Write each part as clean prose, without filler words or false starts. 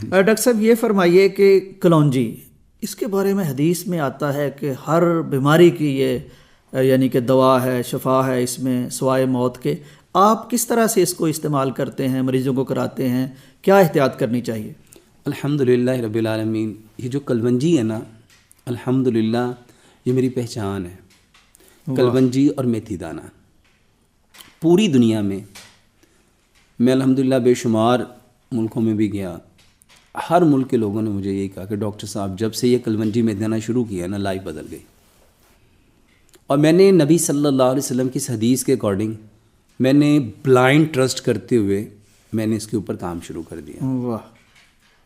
Doctor صاحب یہ فرمائیے کہ کلونجی، اس کے بارے میں حدیث میں آتا ہے کہ ہر بیماری کی یہ یعنی کہ دوا ہے، شفا ہے اس میں سوائے موت کے. آپ کس طرح سے اس کو استعمال کرتے ہیں، مریضوں کو کراتے ہیں، کیا احتیاط کرنی چاہیے؟ الحمدللہ رب العالمین. یہ جو کلونجی ہے نا، الحمدللہ یہ میری پہچان ہے. کلونجی اور میتھی دانہ پوری دنیا میں میں الحمدللہ بے شمار ملکوں میں بھی گیا، ہر ملک کے لوگوں نے مجھے یہی کہا کہ ڈاکٹر صاحب جب سے یہ کلونجی میتھی دانہ شروع کیا نا، لائف بدل گئی. اور میں نے نبی صلی اللہ علیہ وسلم کی اس حدیث کے اکارڈنگ میں نے بلائنڈ ٹرسٹ کرتے ہوئے میں نے اس کے اوپر کام شروع کر دیا. واہ،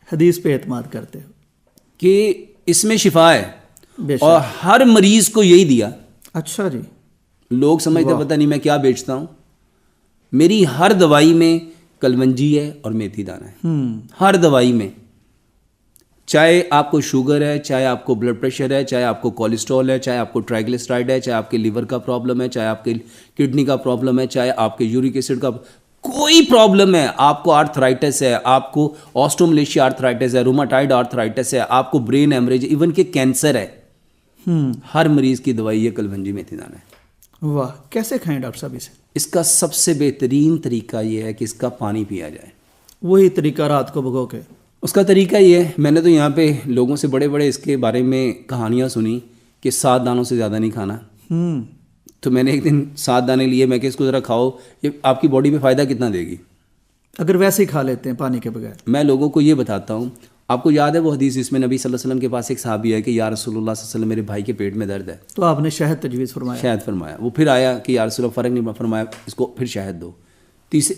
حدیث پہ اعتماد کرتے ہو کہ اس میں شفا ہے اور ہر مریض کو یہی دیا. اچھا جی. لوگ سمجھتے پتہ نہیں میں کیا بیچتا ہوں. میری ہر دوائی میں کلونجی ہے اور میتھی دانہ ہے، ہر دوائی میں. چاہے آپ کو شوگر ہے، چاہے آپ کو بلڈ پریشر ہے، چاہے آپ کو کولیسٹرول ہے، چاہے آپ کو ٹرائیگلیسرائڈ ہے، چاہے آپ کے لیور کا پرابلم ہے، چاہے آپ کے کڈنی کا پرابلم ہے، چاہے آپ کے یورک ایسڈ کا کوئی پرابلم ہے، آپ کو آرتھرائٹس ہے، آپ کو آسٹوملیشیا آرتھرائٹس ہے، روماٹائڈ آرتھرائٹس ہے، آپ کو برین ہیمریج، ایون کہ کینسر ہے، ہر مریض کی دوائی یہ کلونجی میتھی دانہ ہے. واہ، کیسے کھائیں ڈاکٹر صاحب اسے؟ اس کا سب سے بہترین طریقہ یہ ہے کہ اس کا پانی پیا جائے. وہی طریقہ رات کو بھگو کے؟ اس کا طریقہ یہ ہے، میں نے تو یہاں پہ لوگوں سے بڑے بڑے اس کے بارے میں کہانیاں سنی کہ 7 دانوں سے زیادہ نہیں کھانا. تو میں نے ایک دن 7 دانے لیے، میں کہ اس کو ذرا کھاؤ، یہ آپ کی باڈی میں فائدہ کتنا دے گی اگر ویسے ہی کھا لیتے ہیں پانی کے بغیر. میں لوگوں کو یہ بتاتا ہوں. آپ کو یاد ہے وہ حدیث جس میں نبی صلی اللہ علیہ وسلم کے پاس ایک صحابی ہے کہ یا رسول اللہ صلی اللہ علیہ وسلم میرے بھائی کے پیٹ میں درد ہے، تو آپ نے شہد تجویز فرمایا؟ شہد فرمایا. وہ پھر آیا کہ یا رسول اللہ فرق نہیں فرمایا، اس کو پھر شہد دو.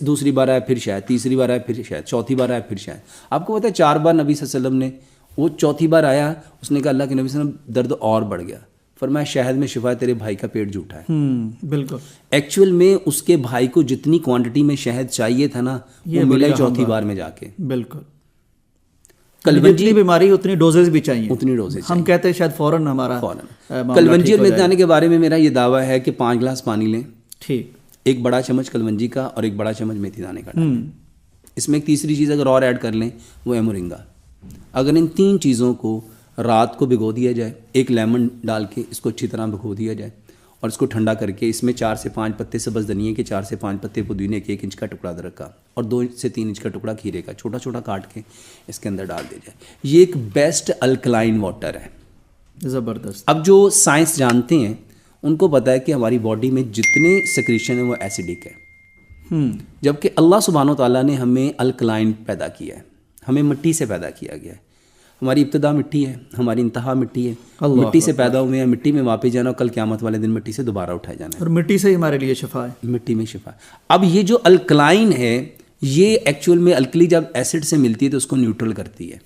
دوسری بار آیا پھر شہد، تیسری بار آیا پھر شہد، چوتھی بار آیا پھر شہد. آپ کو پتہ ہے 4 بار نبی صلی اللہ علیہ وسلم نے، وہ چوتھی بار آیا اس نے کہا اللہ کے نبی صلی اللہ علیہ وسلم درد اور بڑھ گیا. فرمایا شہد میں شفا ہے، تیرے بھائی کا پیٹ جھوٹا ہے. بالکل. ایکچوئل میں اس کے بھائی کو جتنی کوانٹٹی میں شہد چاہیے تھا نا، وہ ملا ہی چوتھی بار میں جا کے. بالکل. کلونجی بیماری اتنی ڈوزز بھی چاہیے، اتنی ڈوزز ہم کہتے ہیں شاید فوراً ہمارا کلونجی اور میتھی دانے کے بارے میں میرا یہ دعویٰ ہے کہ 5 گلاس پانی لیں، ٹھیک، 1 بڑا چمچ کلونجی کا اور 1 بڑا چمچ میتھی دانے کا ڈالیں. اس میں ایک تیسری چیز اگر اور ایڈ کر لیں وہ ہے مورنگا. اگر ان 3 چیزوں کو رات کو بھگو دیا جائے، 1 لیمن ڈال کے اس کو اچھی طرح بھگو دیا جائے اور اس کو ٹھنڈا کر کے اس میں 4 سے 5 پتے سبز دھنیے کے، 4 سے 5 پتے پودینے کے، 1 انچ کا ٹکڑا ادرک کا اور 2 سے 3 انچ کا ٹکڑا کھیرے کا چھوٹا چھوٹا کاٹ کے اس کے اندر ڈال دیا جائے. یہ ایک بیسٹ الکلائن واٹر ہے. زبردست. اب جو سائنس جانتے ہیں ان کو پتہ ہے کہ ہماری باڈی میں جتنے سیکریشن ہیں وہ ایسیڈک ہے، جبکہ اللہ سبحانہ و تعالیٰ نے ہمیں الکلائن پیدا کیا ہے، ہمیں مٹی سے پیدا کیا گیا ہے. ہماری ابتدا مٹی ہے، ہماری انتہا مٹی ہے، مٹی سے پیدا ہوئے ہیں، مٹی میں واپس جانا اور کل قیامت والے دن مٹی سے دوبارہ اٹھائے جانا ہے. اور مٹی سے ہی ہمارے لیے شفا ہے، مٹی میں شفا. اب یہ جو الکلائن ہے یہ ایکچوئل میں الکلی جب ایسڈ سے ملتی ہے تو اس کو نیوٹرل کرتی ہے.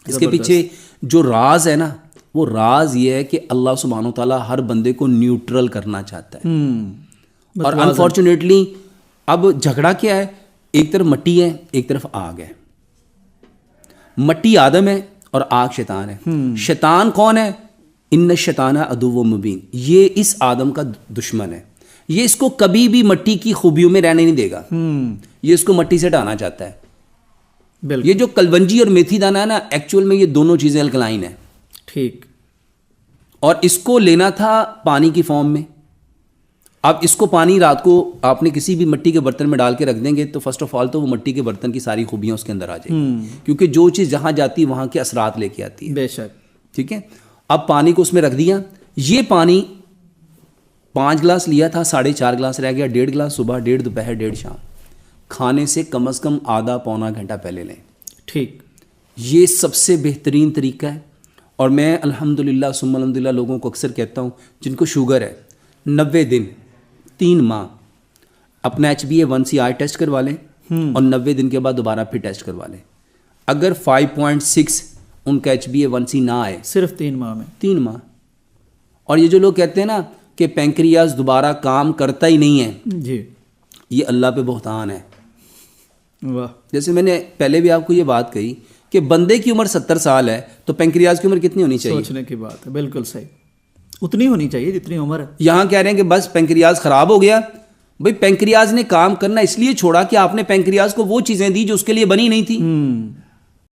اس کے پیچھے جو راز ہے نا، وہ راز یہ ہے کہ اللہ سبحانہ و تعالیٰ ہر بندے کو نیوٹرل کرنا چاہتا ہے. اور انفارچونیٹلی اب جھگڑا کیا ہے، ایک طرف مٹی ہے ایک طرف آگ ہے. مٹی آدم ہے اور آگ شیطان ہے. شیطان کون ہے؟ ان الشیطان عدو مبین. یہ اس آدم کا دشمن ہے. یہ اس کو کبھی بھی مٹی کی خوبیوں میں رہنے نہیں دے گا، یہ اس کو مٹی سے ہٹانا چاہتا ہے. یہ جو کلونجی اور میتھی دانہ ہے نا، ایکچوئل میں یہ دونوں چیزیں الکلائن ہیں. ٹھیک. اور اس کو لینا تھا پانی کی فارم میں. اب اس کو پانی رات کو آپ نے کسی بھی مٹی کے برتن میں ڈال کے رکھ دیں گے تو فرسٹ آف آل تو وہ مٹی کے برتن کی ساری خوبیاں اس کے اندر آ جائیں گی، کیونکہ جو چیز جہاں جاتی ہے وہاں کے اثرات لے کے آتی ہے. بے شک. ٹھیک ہے. اب پانی کو اس میں رکھ دیا. یہ پانی 5 گلاس لیا تھا، 4.5 گلاس رہ گیا. 1.5 گلاس صبح، 1.5 دوپہر، 1.5 شام. کھانے سے کم از کم آدھا پونا گھنٹہ پہلے لیں. ٹھیک. یہ سب سے بہترین طریقہ ہے. اور میں الحمدللہ ثم الحمدللہ لوگوں کو اکثر کہتا ہوں جن کو شوگر ہے 90 دن 3 ماہ اپنا HbA1c ٹیسٹ کروا لیں اور 90 دن کے بعد دوبارہ پھر ٹیسٹ کروا لیں. اگر 5.6 ان کا HbA1c نہ آئے، صرف 3 ماہ میں، 3 ماہ. اور یہ جو لوگ کہتے ہیں نا کہ پینکریاز دوبارہ کام کرتا ہی نہیں ہے، جی یہ اللہ پہ بہتان ہے. واہ. جیسے میں نے پہلے بھی آپ کو یہ بات کہی کہ بندے کی عمر 70 سال ہے تو پینکریاز کی عمر کتنی ہونی چاہیے؟ سوچنے کی بات ہے. بالکل صحیح، اتنی ہونی چاہیے جتنی عمر ہے. یہاں کہہ رہے ہیں کہ بس پینکریاز خراب ہو گیا. بھئی پینکریاز نے کام کرنا اس لیے چھوڑا کہ آپ نے پینکریاز کو وہ چیزیں دی جو اس کے لیے بنی نہیں تھی.